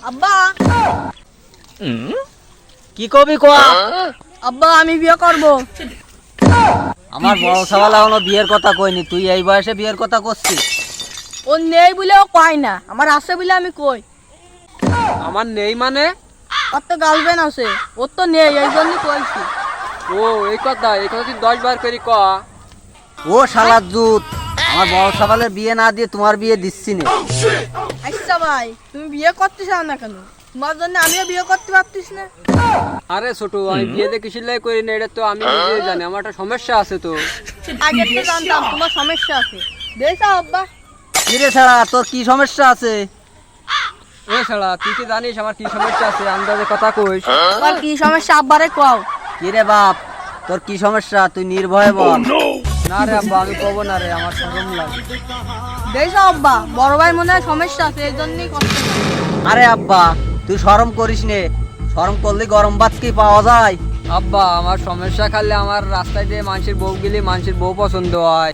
আব্বা কি কবি কোয়া? আব্বা আমি বিয়ে করব। আমার বড় সওয়াল এখনো বিয়ের কথা কইনি, তুই এই বয়সে বিয়ের কথা করছিস? ও নেই বলে ও কয় না, আমার আছে বলে আমি কই। আমার নেই মানে? ওর তো গার্লফ্রেন্ড আছে, ওর তো নেই, এই জন্যই কইছি। ও এই কথা তুই 10 বার করে ক। ও শালার জুত, আমার বড় সওয়ালের বিয়ে না দিয়ে তোমার বিয়ে দিচ্ছি না। আচ্ছা ভাই, তুমি বিয়ে করতে চাও না কেন? তোমার জন্য আমিও বিয়ে করতে পারতিস না? আরে ছোট, আমি বিয়ে দেখে সিলাই করি না, এটা তো আমি নিজেই জানি। আমার একটা সমস্যা আছে তো। আগে তো জানতাম তোমার সমস্যা আছে। দেখো আব্বা, কিরে ছাড়া তোর কি সমস্যা আছে? এ শালা, তুই কি জানিস আমার কি সমস্যা আছে? আন্দাজে কথা কইস। তোমার কি সমস্যা আব্বারে কও। কিরে বাপ, তোর কি সমস্যা তুই নির্ভয়ে বল। না রে আব্বা, আমি কব না রে, আমার শরম লাগে। দেখো আব্বা, বড় ভাই মনে হয় সমস্যা আছে, এই জন্যই করতে না। আরে আব্বা তুই শরম করিস নে, শরম করলে গরম ভাত কি পাওয়া যায়? আব্বা, আমার সমস্যা খালি আমার রাস্তায় দিয়ে মানুষের বউ গেলে মানুষের বউ পছন্দ হয়।